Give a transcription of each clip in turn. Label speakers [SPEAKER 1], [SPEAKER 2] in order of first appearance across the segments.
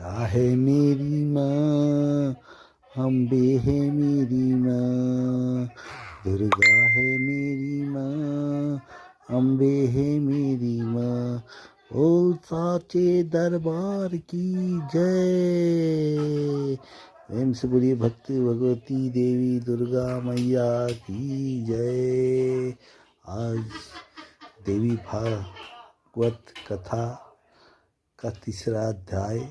[SPEAKER 1] दुर्गा है मेरी माँ, अम्बे है मेरी माँ। दुर्गा है मेरी माँ, अम्बे है मेरी माँ। बोल साचे दरबार की जय। प्रेम से बोलिए भक्ति भगवती देवी दुर्गा मैया की जय। आज देवी भागवत कथा का तीसरा अध्याय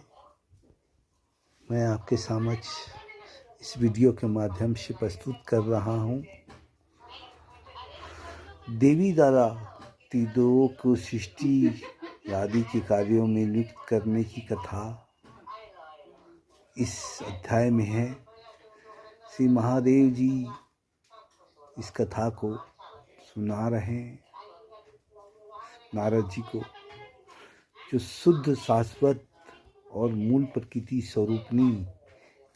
[SPEAKER 1] मैं आपके समक्ष इस वीडियो के माध्यम से प्रस्तुत कर रहा हूँ। देवी द्वारा तीनों को सृष्टि आदि के कार्यों में नियुक्त करने की कथा इस अध्याय में है। श्री महादेव जी इस कथा को सुना रहे हैं नारद जी को, जो शुद्ध शाश्वत और मूल प्रकृति स्वरूपनी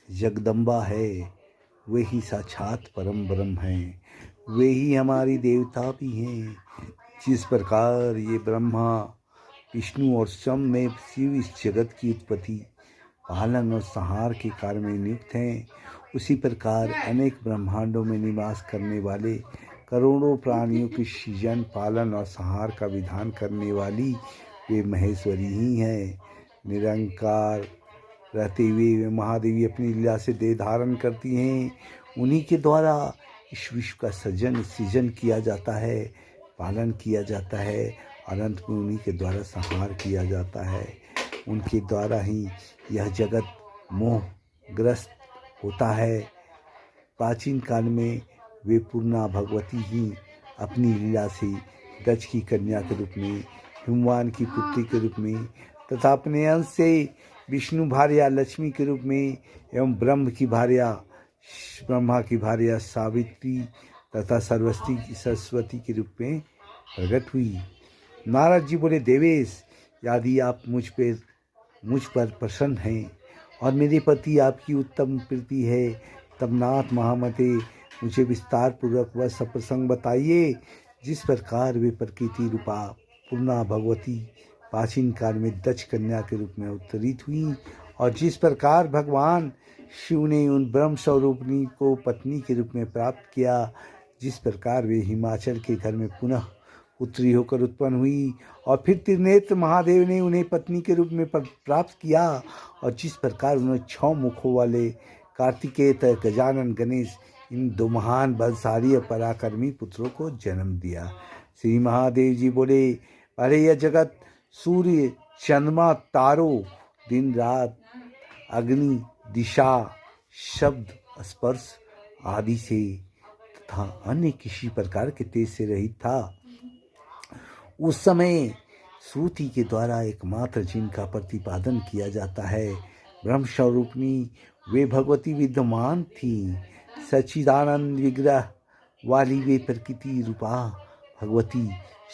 [SPEAKER 1] जगदम्बा है। वे ही साक्षात परम ब्रह्म हैं, वे ही हमारी देवता भी हैं। जिस प्रकार ये ब्रह्मा विष्णु और स्वयं में शिव इस जगत की उत्पत्ति पालन और संहार के कार्य में नियुक्त हैं, उसी प्रकार अनेक ब्रह्मांडों में निवास करने वाले करोड़ों प्राणियों की सृजन पालन और संहार का विधान करने वाली वे महेश्वरी ही हैं। निरंकार रहते हुए वे महादेवी अपनी लीला से देह धारण करती हैं। उन्हीं के द्वारा इस विश्व का सृजन किया जाता है, पालन किया जाता है और अंत में उन्हीं के द्वारा संहार किया जाता है। उनके द्वारा ही यह जगत मोहग्रस्त होता है। प्राचीन काल में वे पूर्णा भगवती ही अपनी लीला से दक्ष की कन्या के रूप में, हिमवान की पुत्री के रूप में तथा अपने अंश से विष्णु भार्या लक्ष्मी के रूप में एवं ब्रह्मा की भार्या सावित्री तथा सरस्वती के रूप में प्रकट हुई। नारद जी बोले, देवेश, यदि आप मुझ पर प्रसन्न हैं और मेरे प्रति आपकी उत्तम प्रीति है, तब नाथ महामते मुझे विस्तार पूर्वक वह सब प्रसंग बताइए जिस प्रकार वे प्रकृति रूपा पूर्णा भगवती प्राचीन काल में दक्ष कन्या के रूप में अवतरित हुई और जिस प्रकार भगवान शिव ने उन ब्रह्म स्वरूपिणी को पत्नी के रूप में प्राप्त किया, जिस प्रकार वे हिमाचल के घर में पुनः पुत्री होकर उत्पन्न हुई और फिर त्रिनेत्र महादेव ने उन्हें पत्नी के रूप में प्राप्त किया और जिस प्रकार उन्होंने 6 मुखों वाले कार्तिकेय गजानन गणेश इन 2 महान बलशाली और पराक्रमी पुत्रों को जन्म दिया। श्री महादेव जी बोले, अरे यह जगत सूर्य चंद्रमा तारों दिन रात अग्नि दिशा शब्द स्पर्श आदि से तथा अन्य किसी प्रकार के तेज से रहित था। उस समय श्रुति के द्वारा एकमात्र जिनका प्रतिपादन किया जाता है ब्रह्म स्वरूपिणी वे भगवती विद्यमान थी। सच्चिदानंद विग्रह वाली वे प्रकृति रूपा भगवती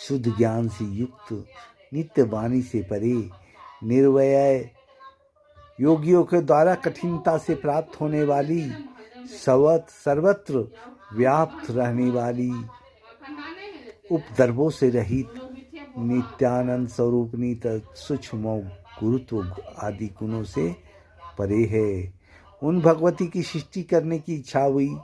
[SPEAKER 1] शुद्ध ज्ञान से युक्त नित्य वाणी से परे निर्वय योगियों के द्वारा कठिनता से प्राप्त होने वाली सर्वत्र व्याप्त रहने वाली उपद्रवों से रहित नित्यानंद स्वरूपिणी सूक्ष्म गुरुत्व आदि गुणों से परे है। उन भगवती की सृष्टि करने की इच्छा हुई।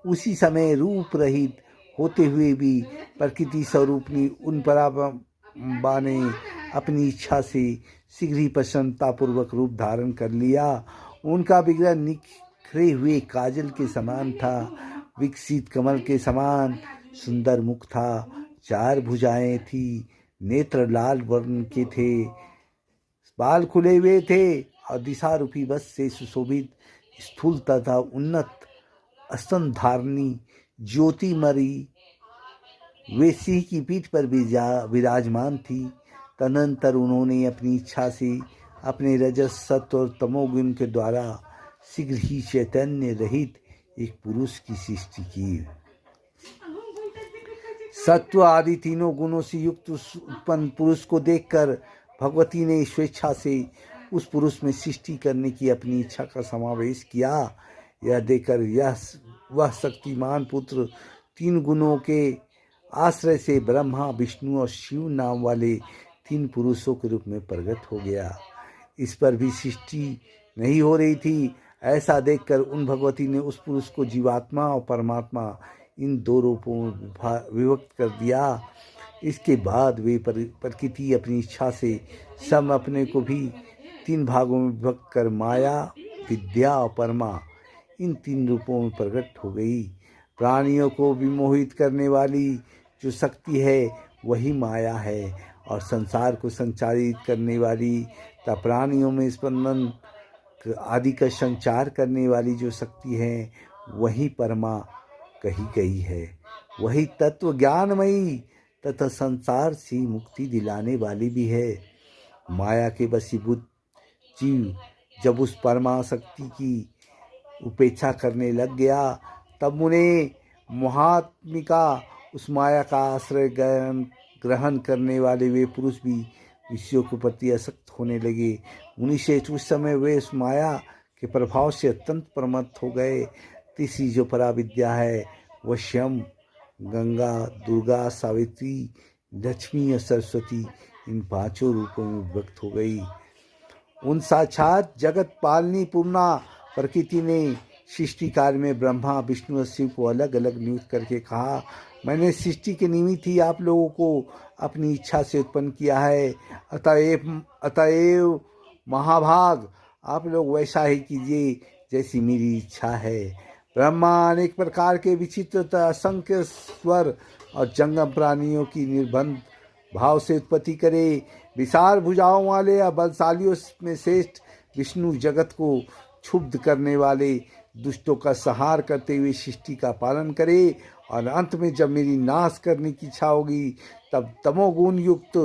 [SPEAKER 1] उसी समय रूप रहित होते हुए भी प्रकृति स्वरूपिणी उन पराबा ने अपनी इच्छा से शीघ्र ही प्रसन्नतापूर्वक रूप धारण कर लिया। उनका विग्रह निखरे हुए काजल के समान था, विकसित कमल के समान सुंदर मुख था, 4 भुजाएं थी, नेत्र लाल वर्ण के थे, बाल खुले हुए थे और दिशा रूपी बस से सुशोभित स्थूल तथा उन्नत स्तनधारणी ज्योतिमरी वे सिंह की पीठ पर विराजमान थी। तदनंतर उन्होंने अपनी इच्छा से अपने रजस सत्व और तमोगुण के द्वारा शीघ्र ही चैतन्य रहित एक पुरुष की सृष्टि की। सत्व आदि तीनों गुणों से युक्त उस उत्पन्न पुरुष को देखकर भगवती ने स्वेच्छा से उस पुरुष में सृष्टि करने की अपनी इच्छा का समावेश किया। यह देखकर वह शक्तिमान पुत्र 3 गुणों के आश्रय से ब्रह्मा विष्णु और शिव नाम वाले 3 पुरुषों के रूप में प्रकट हो गया। इस पर भी सृष्टि नहीं हो रही थी। ऐसा देखकर उन भगवती ने उस पुरुष को जीवात्मा और परमात्मा इन दो रूपों में विभक्त कर दिया। इसके बाद वे प्रकृति अपनी इच्छा से सब अपने को भी 3 भागों में विभक्त कर माया, विद्या और परमा इन 3 रूपों में प्रकट हो गई। प्राणियों को विमोहित करने वाली जो शक्ति है वही माया है, और संसार को संचालित करने वाली तथा प्राणियों में स्पंदन आदि का संचार करने वाली जो शक्ति है वही परमा कही गई है। वही तत्व ज्ञानमयी तथा संसार से मुक्ति दिलाने वाली भी है। माया के वशीभूत जीव जब उस परमा शक्ति की उपेक्षा करने लग गया, तब उन्हें महात्मिका उस माया का आश्रय ग्रहण करने वाले वे पुरुष भी विषयों के प्रति आसक्त होने लगे। मुनिश्रेष्ठ, उस समय वे उस माया के प्रभाव से अत्यंत प्रमत्त हो गए। तीसरी जो पराविद्या है वह स्वयं गंगा, दुर्गा, सावित्री, लक्ष्मी और सरस्वती इन 5 रूपों में विभक्त हो गई। उन साक्षात जगत पालनी पूर्णा प्रकृति ने सृष्टि कार्य में ब्रह्मा, विष्णु और शिव को अलग अलग नियुक्त करके कहा, मैंने सृष्टि के निमित्त ही आप लोगों को अपनी इच्छा से उत्पन्न किया है। अतएव महाभाग आप लोग वैसा ही कीजिए जैसी मेरी इच्छा है। ब्रह्मा अनेक प्रकार के विचित्र तथा असंख्य स्वर और जंगम प्राणियों की निर्बंध भाव से उत्पत्ति करे। विशाल भुजाओं वाले या बलशालियों में श्रेष्ठ विष्णु जगत को क्षुब्ध करने वाले दुष्टों का संहार करते हुए सृष्टि का पालन करे, और अंत में जब मेरी नाश करने की इच्छा होगी तब तमोगुण युक्त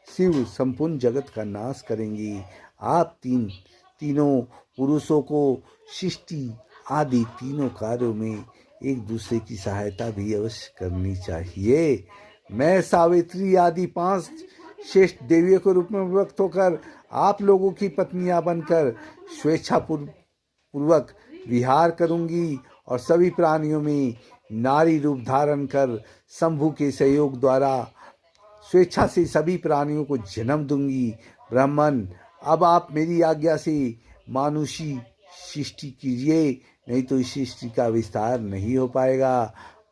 [SPEAKER 1] शिव संपूर्ण जगत का नाश करेंगे। आप तीनों पुरुषों को सृष्टि आदि तीनों कार्यों में एक दूसरे की सहायता भी अवश्य करनी चाहिए। मैं सावित्री आदि 5 श्रेष्ठ देवियों के रूप में विभक्त होकर आप लोगों की पत्नियां बनकर स्वेच्छा पूर्वक विहार करूंगी, और सभी प्राणियों में नारी रूप धारण कर शंभु के सहयोग द्वारा स्वेच्छा से सभी प्राणियों को जन्म दूंगी। ब्राह्मण, अब आप मेरी आज्ञा से मानुषी सृष्टि कीजिए, नहीं तो इस सृष्टि का विस्तार नहीं हो पाएगा।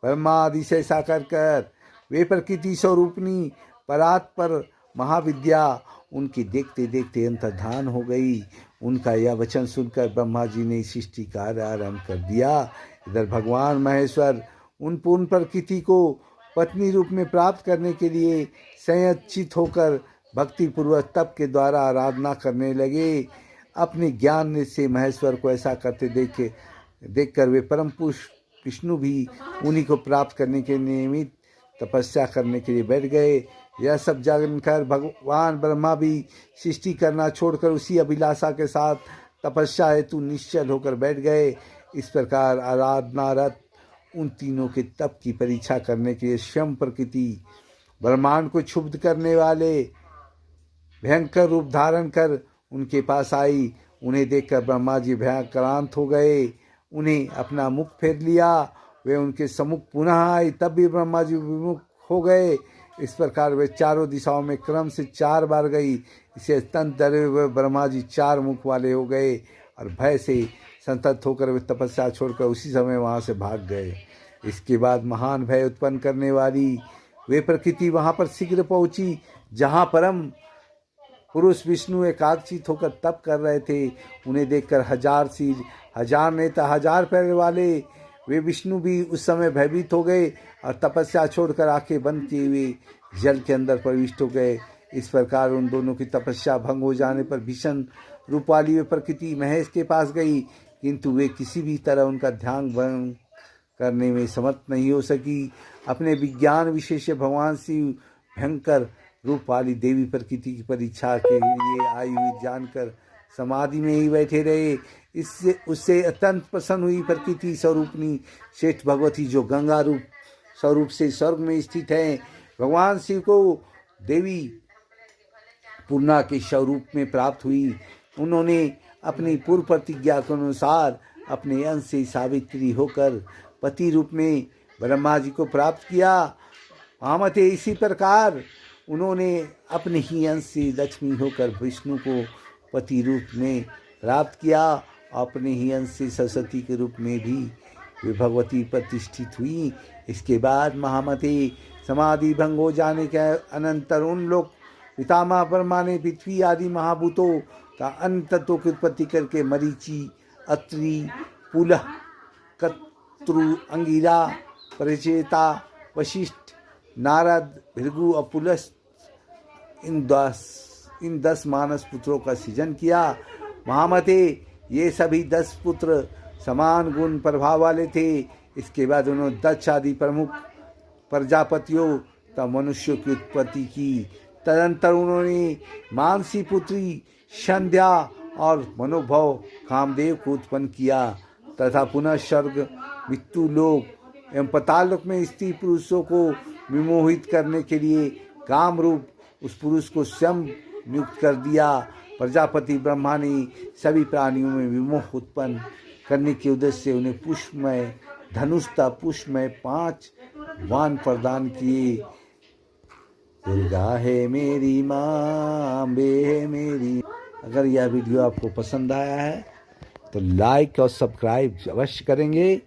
[SPEAKER 1] ब्रह्मा आदि से ऐसा कर वे प्रकृति स्वरूपनी परात्पर महाविद्या उनकी देखते देखते अंतर्धान हो गई। उनका यह वचन सुनकर ब्रह्मा जी ने सृष्टि कार्य आरंभ कर दिया। इधर भगवान महेश्वर उन पूर्ण प्रकृति को पत्नी रूप में प्राप्त करने के लिए संयचित होकर भक्ति पूर्वक तप के द्वारा आराधना करने लगे। अपने ज्ञान से महेश्वर को ऐसा करते देखकर वे परम पुरुष विष्णु भी उन्हीं को प्राप्त करने के निमित्त तपस्या करने के लिए बैठ गए। यह सब जानकर भगवान ब्रह्मा भी सृष्टि करना छोड़कर उसी अभिलाषा के साथ तपस्या हेतु निश्चल होकर बैठ गए। इस प्रकार आराधनारत उन तीनों के तप की परीक्षा करने के लिए स्वयं प्रकृति ब्रह्मांड को क्षुब्ध करने वाले भयंकर रूप धारण कर उनके पास आई। उन्हें देखकर ब्रह्मा जी भयंकरांत हो गए, उन्हें अपना मुख फेर लिया। वे उनके सम्मुख पुनः आई, तब भी ब्रह्मा जी विमुख हो गए। इस प्रकार वे चारों दिशाओं में क्रम से 4 बार गई। इसे अत्यंत डरे हुए ब्रह्मा जी 4 मुख वाले हो गए और भय से संतप्त होकर वे तपस्या छोड़कर उसी समय वहाँ से भाग गए। इसके बाद महान भय उत्पन्न करने वाली वे प्रकृति वहाँ पर शीघ्र पहुँची, जहाँ परम पुरुष विष्णु एकाग्रचित होकर तप कर रहे थे। उन्हें देखकर 1000 सिर, 1000 नेत्र, 1000 पैर वाले वे विष्णु भी उस समय भयभीत हो गए और तपस्या छोड़कर आंखें बंद किए हुए जल के अंदर प्रविष्ट हो गए। इस प्रकार उन दोनों की तपस्या भंग हो जाने पर भीषण रूप वाली वे प्रकृति महेश के पास गई, किंतु वे किसी भी तरह उनका ध्यान भंग करने में समर्थ नहीं हो सकी। अपने विज्ञान विशेष भगवान शिव भयंकर रूप वाली देवी प्रकृति की परीक्षा के लिए आई हुई जानकर समाधि में ही बैठे रहे। इससे उससे अत्यंत प्रसन्न हुई प्रकृति स्वरूपनी श्रेष्ठ भगवती, जो गंगा रूप स्वरूप से स्वर्ग में स्थित हैं, भगवान शिव को देवी पूर्णा के स्वरूप में प्राप्त हुई। उन्होंने अपनी पूर्व प्रतिज्ञा के अनुसार अपने अंश से सावित्री होकर पति रूप में ब्रह्मा जी को प्राप्त किया। भामते इसी प्रकार उन्होंने अपने ही अंश से लक्ष्मी होकर विष्णु को पति रूप में प्राप्त किया। अपने ही अंश से सरस्वती के रूप में भी वे भगवती प्रतिष्ठित हुई। इसके बाद महामते समाधि भंग हो जाने के अनंतर उन लोग पितामह ब्रह्मा ने पृथ्वी आदि महाभूतों का अन्य तत्वों की उत्पत्ति करके मरीचि, अत्रि, पुलह, कत्रु, अंगिरा, परिचेता, वशिष्ठ, नारद, भृगु और पुलस्त इन 10 मानस पुत्रों का सृजन किया। महामते ये सभी 10 पुत्र समान गुण प्रभाव वाले थे। इसके बाद उन्होंने दक्ष आदि प्रमुख प्रजापतियों तथा मनुष्यों की उत्पत्ति की। तदंतर उन्होंने मानसी पुत्री संध्या और मनोभव कामदेव को उत्पन्न किया तथा पुनः स्वर्ग, मृत्यु लोक एवं पाताल लोक में स्त्री पुरुषों को विमोहित करने के लिए काम रूप उस पुरुष को स्वयं नियुक्त कर दिया। प्रजापति ब्रह्मा ने सभी प्राणियों में विमोह उत्पन्न करने के उद्देश्य से उन्हें पुष्पमय धनुष तथा पुष्पमय 5 वाण प्रदान किए। दुर्गा है मेरी माँ, अम्बे है मेरी। अगर यह वीडियो आपको पसंद आया है तो लाइक और सब्सक्राइब अवश्य करेंगे।